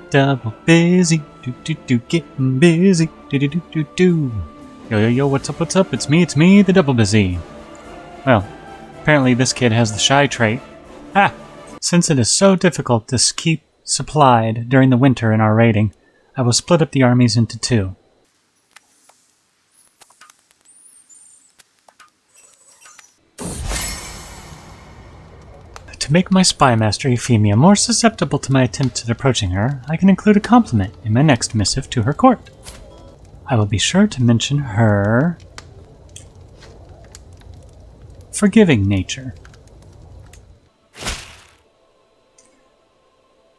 Double busy, getting busy, do. Yo, what's up, it's me, the double busy. Well, apparently this kid has the shy trait. Since it is so difficult to keep supplied during the winter in our raiding, I will split up the armies into two. To make my spy master Euphemia more susceptible to my attempts at approaching her, I can include a compliment in my next missive to her court. I will be sure to mention her forgiving nature.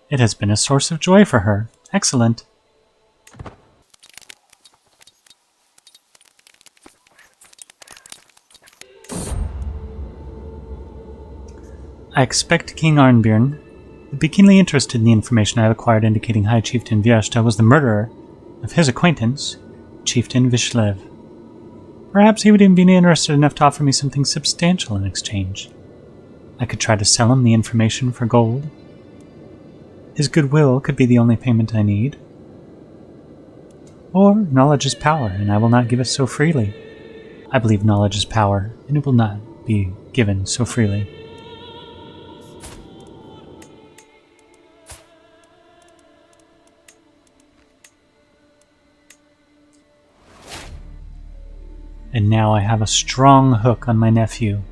It has been a source of joy for her. Excellent. I expect King Arnbjorn would be keenly interested in the information I have acquired indicating High Chieftain Vyashta was the murderer of his acquaintance, Chieftain Vishlev. Perhaps he would even be interested enough to offer me something substantial in exchange. I could try to sell him the information for gold. His goodwill could be the only payment I need. Or knowledge is power, and I will not give it so freely. I believe knowledge is power, and it will not be given so freely. And now I have a strong hook on my nephew.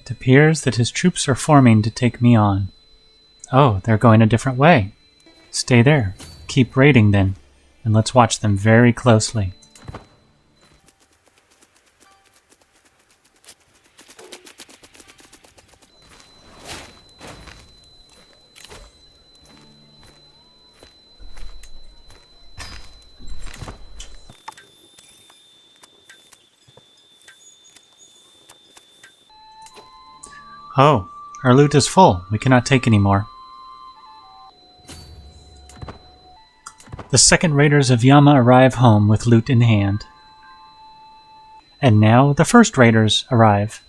It appears that his troops are forming to take me on. Oh, they're going a different way. Stay there. Keep raiding then, and let's watch them very closely. Oh, our loot is full. We cannot take any more. The second raiders of Yama arrive home with loot in hand. And now the first raiders arrive.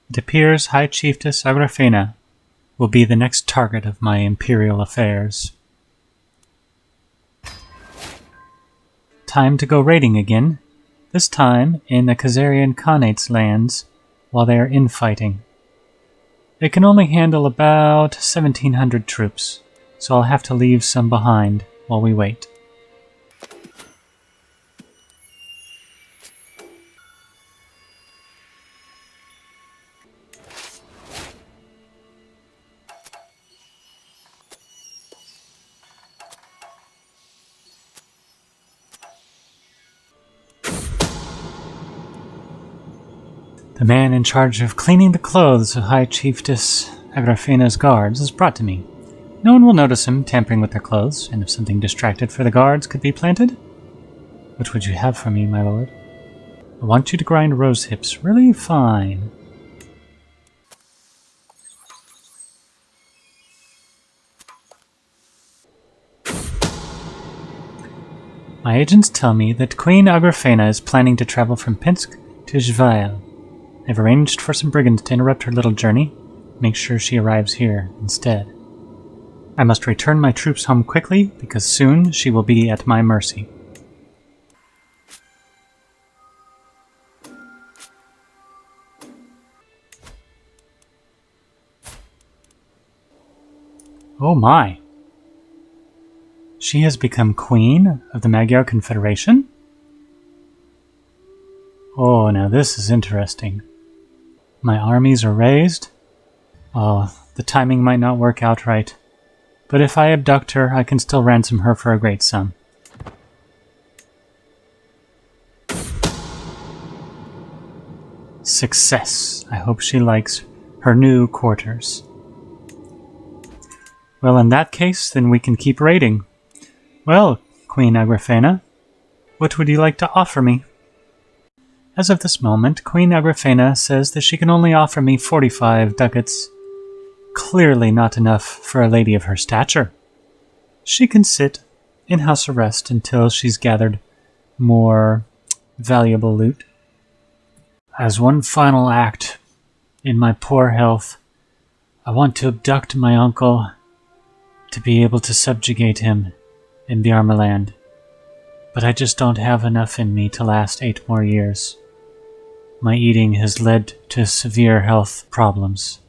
It appears High Chiefess Agrafena will be the next target of my imperial affairs. Time to go raiding again, this time in the Khazarian Khanate's lands while they are infighting. They can only handle about 1,700 troops, so I'll have to leave some behind while we wait. The man in charge of cleaning the clothes of High Chiefess Agrafena's guards is brought to me. No one will notice him tampering with their clothes, and if something distracted for the guards could be planted. What would you have for me, my lord? I want you to grind rose hips really fine. My agents tell me that Queen Agrafena is planning to travel from Pinsk to Zhvail. I've arranged for some brigands to interrupt her little journey. Make sure she arrives here instead. I must return my troops home quickly, because soon she will be at my mercy. Oh my! She has become queen of the Magyar Confederation? Oh, now this is interesting. My armies are raised. Oh, the timing might not work out right. But if I abduct her, I can still ransom her for a great sum. Success. I hope she likes her new quarters. Well, in that case, then we can keep raiding. Well, Queen Agrafena, what would you like to offer me? As of this moment, Queen Agrafena says that she can only offer me 45 ducats. Clearly not enough for a lady of her stature. She can sit in house arrest until she's gathered more valuable loot. As one final act In my poor health, I want to abduct my uncle to be able to subjugate him in Bjarmaland. But I just don't have enough in me to last 8 more years. My eating has led to severe health problems.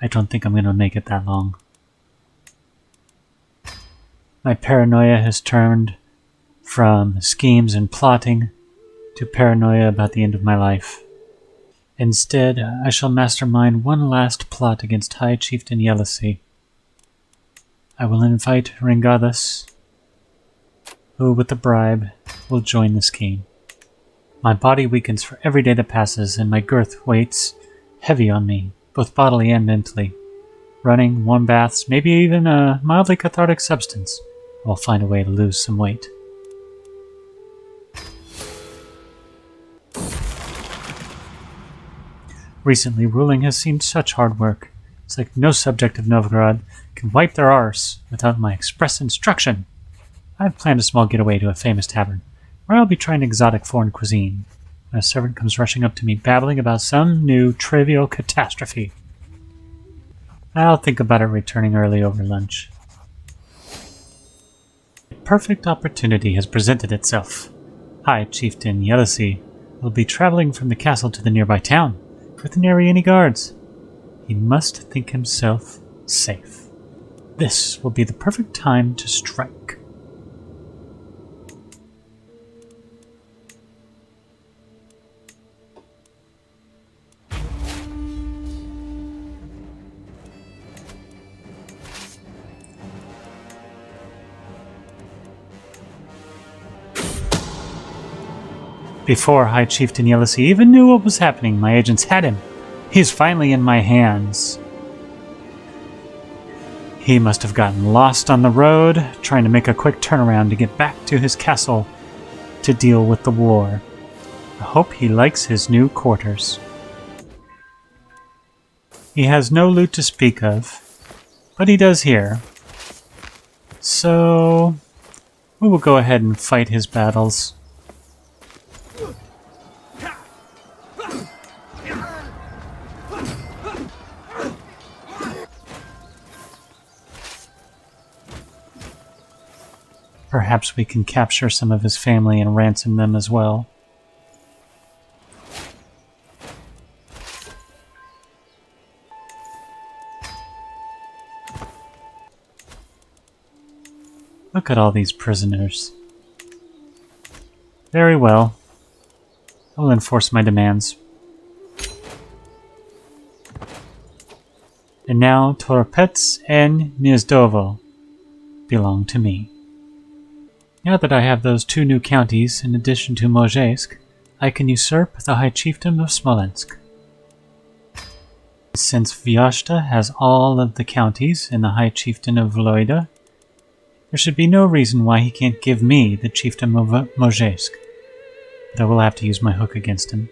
I don't think I'm going to make it that long. My paranoia has turned from schemes and plotting to paranoia about the end of my life. Instead, I shall mastermind one last plot against High Chieftain Yellowsea. I will invite Ringathus, who, with a bribe, will join the scheme. My body weakens for every day that passes, and my girth weighs heavy on me, both bodily and mentally. Running, warm baths, maybe even a mildly cathartic substance, I will find a way to lose some weight. Recently, ruling has seemed such hard work. It's like no subject of Novgorod can wipe their arse without my express instruction. I've planned a small getaway to a famous tavern, where I'll be trying exotic foreign cuisine, when a servant comes rushing up to me babbling about some new trivial catastrophe. I'll think about it returning early over lunch. A perfect opportunity has presented itself. High Chieftain Yellowsea will be traveling from the castle to the nearby town, with nary any guards. He must think himself safe. This will be the perfect time to strike. Before High Chieftain Yellowsea even knew what was happening, my agents had him. He's finally in my hands. He must have gotten lost on the road, trying to make a quick turnaround to get back to his castle to deal with the war. I hope he likes his new quarters. He has no loot to speak of, but he does here. So we will go ahead and fight his battles. Perhaps we can capture some of his family and ransom them as well. Look at all these prisoners. Very well. I will enforce my demands. And now Toropets and Gniezdovo belong to me. Now that I have those 2 new counties in addition to Mozhaysk, I can usurp the High Chiefdom of Smolensk. Since Vyashta has all of the counties in the High Chieftain of Vloida, there should be no reason why he can't give me the Chiefdom of Mozhaysk, but I will have to use my hook against him.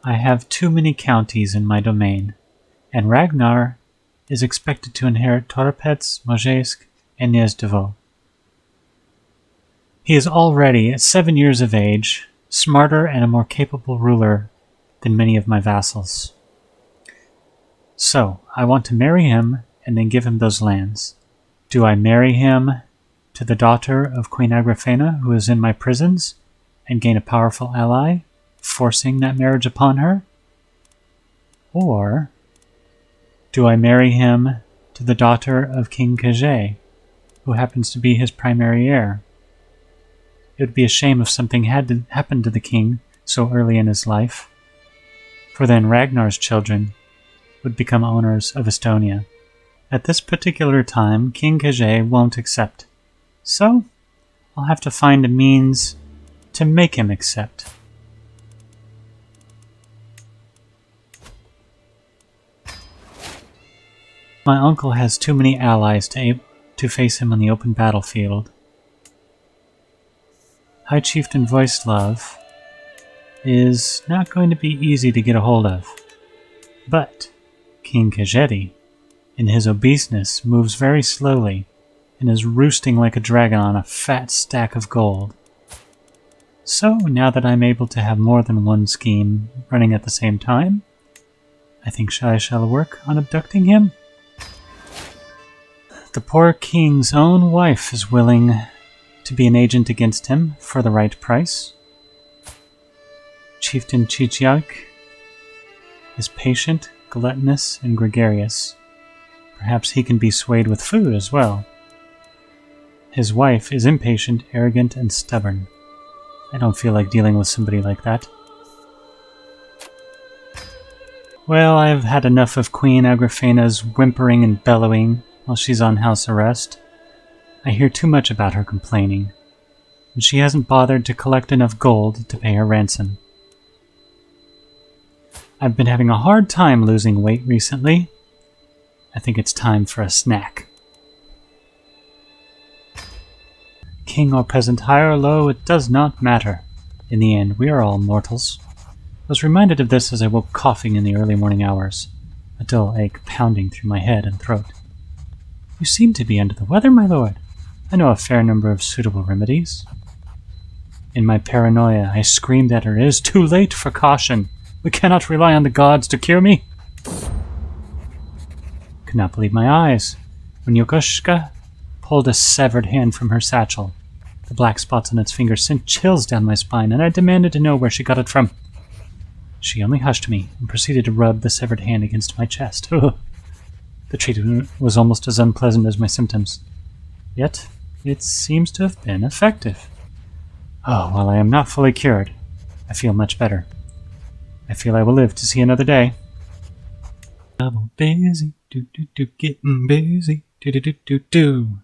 I have too many counties in my domain, and Ragnar is expected to inherit Toropets, Mozhaysk, and Gniezdovo. He is already, at 7 years of age, smarter and a more capable ruler than many of my vassals. So, I want to marry him and then give him those lands. Do I marry him to the daughter of Queen Agrafena, who is in my prisons, and gain a powerful ally, forcing that marriage upon her? Or do I marry him to the daughter of King Kazhe, who happens to be his primary heir? It would be a shame if something had to happen to the king so early in his life, for then Ragnar's children would become owners of Estonia. At this particular time, King Kazhe won't accept, so I'll have to find a means to make him accept. My uncle has too many allies to face him on the open battlefield. High Chieftain Voislav is not going to be easy to get a hold of. But King Kazheti, in his obeseness, moves very slowly and is roosting like a dragon on a fat stack of gold. So, now that I'm able to have more than one scheme running at the same time, I think I shall work on abducting him. The poor king's own wife is willing to be an agent against him for the right price. Chieftain Chichiak is patient, gluttonous, and gregarious. Perhaps he can be swayed with food as well. His wife is impatient, arrogant, and stubborn. I don't feel like dealing with somebody like that. Well, I've had enough of Queen Agrafena's whimpering and bellowing while she's on house arrest. I hear too much about her complaining, and she hasn't bothered to collect enough gold to pay her ransom. I've been having a hard time losing weight recently. I think it's time for a snack. King or peasant, high or low, it does not matter. In the end, we are all mortals. I was reminded of this as I woke coughing in the early morning hours, a dull ache pounding through my head and throat. You seem to be under the weather, my lord. I know a fair number of suitable remedies. In my paranoia, I screamed at her, "It is too late for caution. We cannot rely on the gods to cure me." Could not believe my eyes when Yokoshka pulled a severed hand from her satchel. The black spots on its fingers sent chills down my spine, and I demanded to know where she got it from. She only hushed me and proceeded to rub the severed hand against my chest. The treatment was almost as unpleasant as my symptoms. Yet, it seems to have been effective. Oh, while I am not fully cured, I feel much better. I feel I will live to see another day. Double busy, getting busy, do.